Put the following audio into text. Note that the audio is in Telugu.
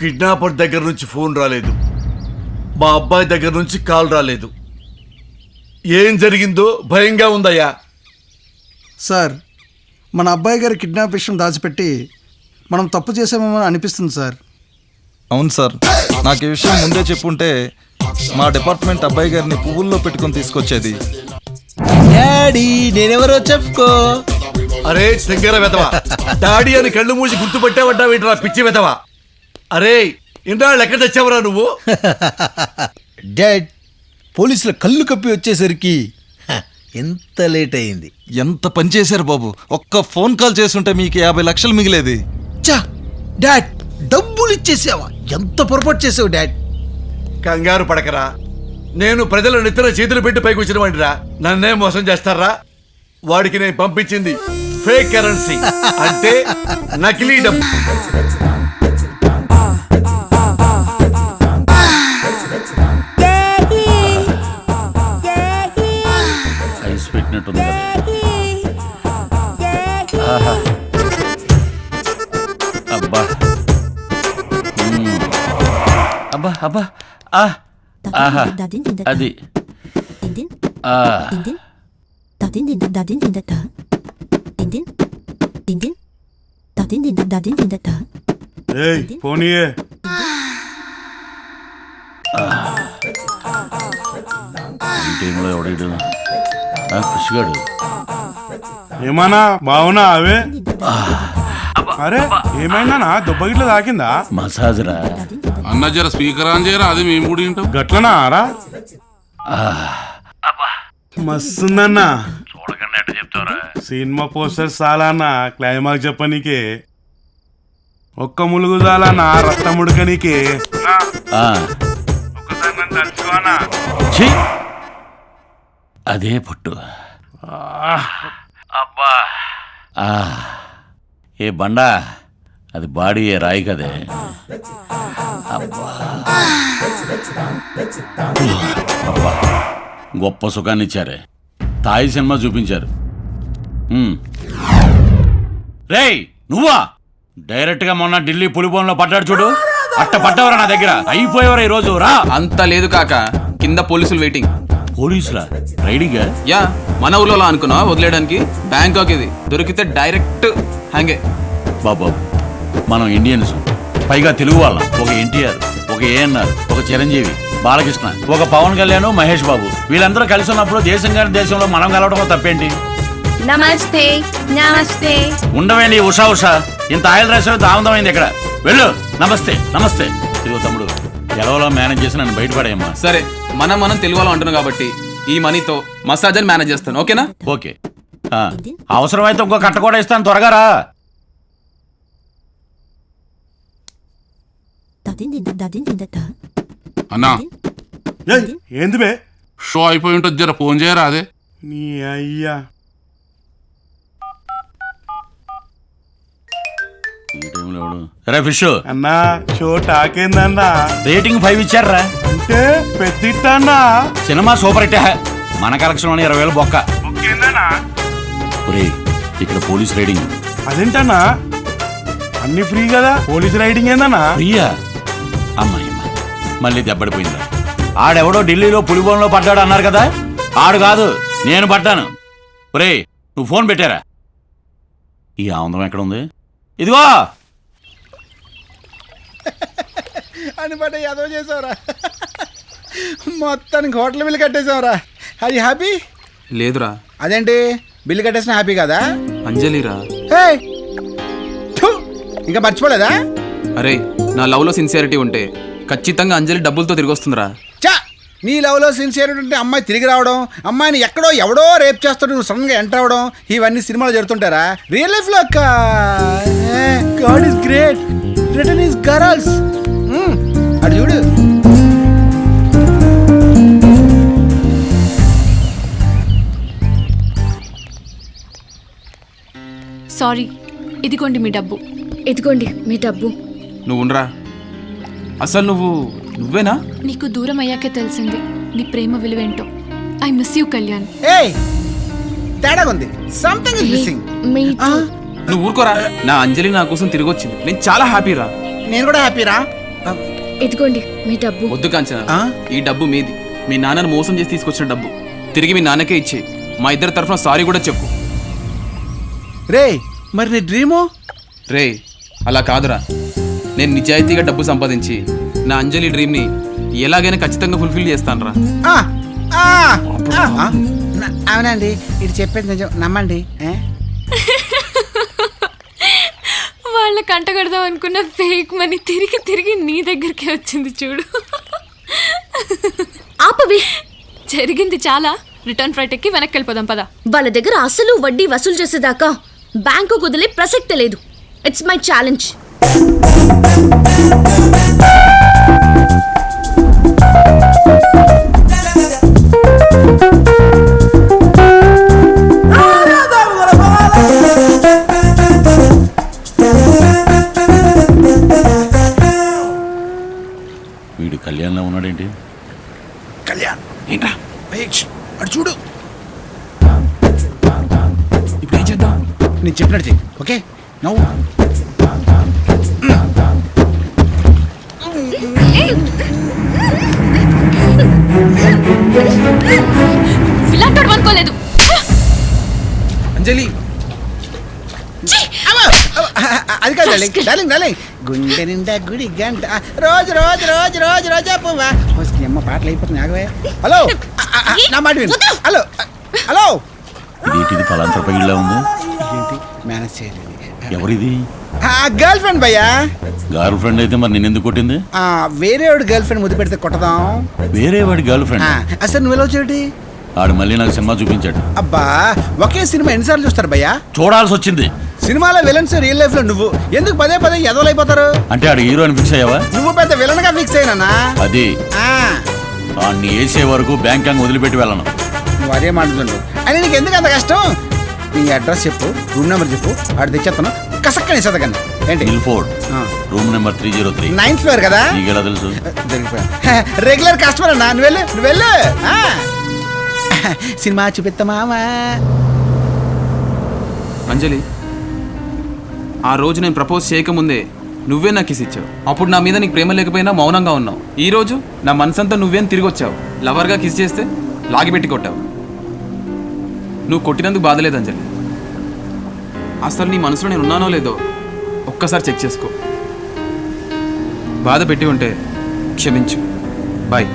కిడ్నాపర్ దగ్గర నుంచి ఫోన్ రాలేదు, మా అబ్బాయి దగ్గర నుంచి కాల్ రాలేదు. ఏం జరిగిందో భయంగా ఉందయ్యా. సార్, మన అబ్బాయి గారి కిడ్నాప్ విషయం దాచిపెట్టి మనం తప్పు చేసామేమో అనిపిస్తుంది సార్. అవును సార్, నాకు ఈ విషయం ముందే చెప్పుంటే మా డిపార్ట్మెంట్ అబ్బాయి గారిని పువ్వుల్లో పెట్టుకొని తీసుకొచ్చేది. డాడీ నేనెవరో చెప్పుకో. అరే సింగర వెధవా, డాడీ అని కళ్ళు మూసి గుర్తుపట్టావడ్డావేంట్రా పిచ్చి వెధవా. అరే ఇంద్రాళ్ళు ఎక్కడ తెచ్చావురా నువ్వు? డాడ్, పోలీసుల కళ్ళు కప్పి వచ్చేసరికి ఎంత లేట్ అయింది. ఎంత పని చేశారు బాబు, ఒక్క ఫోన్ కాల్ చేస్తుంటే మీకు 50 లక్షలు మిగిలేది. చా డాడ్, డబ్బులు ఇచ్చేసావా? ఎంత పొరపాటు చేసావు డాడ్. కంగారు పడకరా, నేను ప్రజల నెత్తిన చేతులు పెట్టి పైకి వచ్చిన వాడిరా. నన్నే మోసం చేస్తారా? వాడికి నేను పంపించింది ఫేక్ కరెన్సీ, అంటే నకిలీ డబ్బు. ఐస్ పెట్టినట్టుంది కదా. అబ్బా అబ్బా అబ్బా, ఆహా అది పోనీయే. టైంలో ఎవడు ఖుషిగాడు. ఏమన్నా బావునా అవే? అరే ఏమైనా దుబ్బగిట్లో తాకిందా? మసాజ్ రా అన్న, జర స్పీకర్ ఆన్ చేయరా, అది మేము కూడా వింటాం. గట్లనా రా? మస్తుందన్నా. సినిమా పోస్టర్ చాలన్నా క్లైమాక్స్ చెప్పనీకే. ఒక్క ములుగు చాలన్నా రక్తం ఉడకనీకే. అదే పుట్టు. ఏ బండా, అది బాడీ ఏ రాయి కదే. అబ్బా గొప్ప సుఖాన్ని ఇచ్చారే. తాయి సినిమా చూపించారు. రేయ్ నువ్వా? డైరెక్ట్ గా మొన్న ఢిల్లీ పులిపోన్లో పడ్డాడు చూడు, అట్ట పడ్డవరా నా దగ్గర. అయిపోయేవరా ఈ రోజు. రా. అంత లేదు కాక, కింద పోలీసులు వెయిటింగ్. పోలీసులా? రైడింగ్? యా, మన ఊర్లో అనుకున్నా వదిలేయడానికి. బ్యాంకాక్ ఇది, దొరికితే డైరెక్ట్ హ్యాంగే. బాబు మనం ఇండియన్స్, పైగా తెలుగు వాళ్ళం. ఒక ఎన్టీఆర్, ఒక ఏఎన్ఆర్, ఒక చిరంజీవి, బాలకృష్ణ, ఒక పవన్ కళ్యాణ్, మహేష్ బాబు, వీళ్ళందరూ కలిసి ఉన్నప్పుడు దేశం గారి దేశంలో మనం కలవడం తప్పేంటి? నమస్తే నమస్తే. ఉండవేండి ఉషా ఉషా, ఇంత ఆయిల్ రాసే దామదమైంది ఇక్కడ. వెళ్ళు. నమస్తే నమస్తే. ఇదిగో తమ్ముడు, ఎలవలో మేనేజ్ చేసి నన్ను బయటపడేయమ్మా. సరే, మనం తెలుగు వాళ్ళం అంటున్నాం కాబట్టి ఈ మనీతో మసాజ్ అని మేనేజ్ చేస్తాను, ఓకేనా? ఓకే. అవసరమైతే ఇంకో కట్ట కూడా ఇస్తాను, త్వరగా రా. అన్నా ఏంది బే? షో అయిపోయి ఉంటుంది, జర ఫోన్ చేయరా. అదే నీ అయ్యా. రే ఫిష్ అన్నా షో టాకేందన్నా? రేటింగ్ 5 ఇచ్చారా? అంటే పెద్ద అన్నా. Cinema super hit. మన కలెక్షన్ లోని 20,000 బొక్క. ఒరేయ్, ఇక్కడ పోలీస్ రైడింగ్. అదేంటన్నా అన్ని ఫ్రీ కదా? పోలీస్ రైడింగ్ ఏందన్నా? ఫ్రీయా? అమ్మాయి మళ్ళీ దెబ్బడిపోయిందా? ఆడెవడో ఢిల్లీలో పులిబోన్లో పడ్డాడు అన్నారు కదా, ఆడు కాదు, నేను పడ్డాను. ఒరేయ్ నువ్వు ఫోన్ పెట్టారా? ఈ ఆనందం ఎక్కడ ఉంది? ఇదిగో అని బట్ట ఏదో చేసావురా, మొత్తానికి హోటల్ బిల్లు కట్టేసావురా. అది హ్యాపీ? లేదురా. అదేంటి బిల్లు కట్టేసిన హ్యాపీ కదా? అంజలిరా. ఇంకా మర్చిపోలేదా? అరే, నా లవ్ లో సిన్సియారిటీ ఉంటే ఖచ్చితంగా అంజలి డబ్బులతో తిరిగి వస్తుందిరా. చా, నీ లవ్లో సిన్సియరిటీ ఉంటే అమ్మాయి తిరిగి రావడం, అమ్మాయిని ఎక్కడో ఎవడో రేప్ చేస్తాడు నువ్వు సడన్గా ఎంటర్ అవడం, ఇవన్నీ సినిమాలో జరుగుతుంటారా? రియల్ లైఫ్ లో God is great, return is girls. అడు చూడు. సారీ, ఇదిగోండి మీ డబ్బు. ఇదిగోండి మీ డబ్బు. నువ్వునరా, అసలు నువ్వేనా? నీకు దూరం అయ్యాకే తెలిసింది నీ ప్రేమ విలువేంటో. I miss you Kalyan. తేడా ఉంది, సంథింగ్ ఇస్ మిస్సింగ్. నువ్వు ఊరుకోరా. నా అంజలి నా కోసం తిరిగి వచ్చింది, నేను చాలా హ్యాపీరా. నేను కూడా హ్యాపీరా. ఇదిగోండి మీ డబ్బు. వద్దు కాంచన, ఆ? ఈ డబ్బు మీది. మీ నాన్నను మోసం చేసి తీసుకొచ్చిన డబ్బు తిరిగి మీ నాన్నకే ఇచ్చే. మా ఇద్దరి తరఫున సారీ కూడా చెప్పు. రే మరి నీ డ్రీము? రే అలా కాదురా, నేను నిజాయితీగా డబ్బు సంపాదించి నా అంజలి డ్రీమ్ని ఎలాగైనా ఖచ్చితంగా ఫుల్ఫిల్ చేస్తానురా. ఆ, ఆ, ఆ, అవునండి ఇది చెప్పేది నిజం, నమ్మండి. వాళ్ళ కంటగడదాం అనుకున్న ఫేక్ మనీ తిరిగి తిరిగి నీ దగ్గరికి వచ్చింది చూడు. ఆపవి. జరిగింది చాలా. రిటర్న్ ఫ్లైట్ ఎక్కి వెనక్కి వెళ్ళిపోదాం పదా. వాళ్ళ దగ్గర అసలు వడ్డీ వసూలు చేసేదాకా బ్యాంకు కుదిలే ప్రసక్తే లేదు. It's my challenge. వీడు కళ్యాణ్లో ఉన్నాడేంటి? కళ్యాణ్ ఏంట్రా అటు చూడు. ఇప్పుడు ఏం చేద్దాం? నేను చెప్పినట్టు చెయ్యి. ఓకే నవ్వు. ఇలాంటి అనుకోలేదు. అంజలి అది కాదు డార్లింగ్, డార్లింగ్ డార్లింగ్ గుండె నిండా గుడి గంట రోజు రోజు రోజు రోజు రోజు అమ్మా అమ్మ పాటలు అయిపోతుంది. ఆగవే. హలో నా మాట విను. Hello hello. వీటిది ఫలాంతర పగిలిలా ఉంది. ఏంటి మేనేజ్ చేయలేదు. ఎవరిది? గర్ల్ ఫ్రెండ్ భయ్యా. గర్ల్ ఫ్రెండ్ అయితే మరి నేను ఎందుకు కొట్టింది? వేరే వాడు గర్ల్ ఫ్రెండ్ ముద్దు పెడితే కొట్టదాం. వేరే వాడి గర్ల్ ఫ్రెండ్? అసలు నువ్వు ఎలా వచ్చేటి? ఆడు మళ్ళీ నాకు సినిమా చూపించాడు. అబ్బా ఒకే సినిమా ఎన్నిసార్లు చూస్తారు భయ్యా? చూడాల్సి వచ్చింది. సినిమాలో విలన్స్ రియల్ లైఫ్ లో నువ్వు ఎందుకు పదే పదే ఎదవలైపోతారు? అంటే ఆడు హీరో అని ఫిక్స్ అయ్యావా? నువ్వు పెద్ద విలన్ గా ఫిక్స్ అయినా. అది ఆడిని వేసే వరకు బ్యాంకాంగ్ వదిలిపెట్టి వెళ్ళను. నువ్వు అదే మాట్లాడు. అని నీకు ఎందుకు అంత కష్టం? నీ అడ్రస్ చెప్పు, రూమ్ నెంబర్ చెప్పు, ఆడు తెచ్చేస్తాను. కసక్కని చదకండి. ఏంటి? Milford room number 303. 9th floor కదా? నీకెలా తెలుసు? రెగ్యులర్ కస్టమర్ అన్నా. నువ్వు వెళ్ళు, నువ్వు వెళ్ళు. సినిమా చూపిస్తామా? అంజలి, ఆ రోజు నేను ప్రపోజ్ చేయకముందే నువ్వే నాకు కిస్ ఇచ్చావు. అప్పుడు నా మీద నీకు ప్రేమ లేకపోయినా మౌనంగా ఉన్నావు. ఈ రోజు నా మనసంతా నువ్వేం తిరిగి వచ్చావు. లవర్గా కిస్ చేస్తే లాగిపెట్టి కొట్టావు. నువ్వు కొట్టినందుకు బాధలేదు అంజలి. అసలు నీ మనసులో నేను ఉన్నానో లేదో ఒక్కసారి చెక్ చేసుకో. బాధ పెట్టి ఉంటే క్షమించు. బాయ్.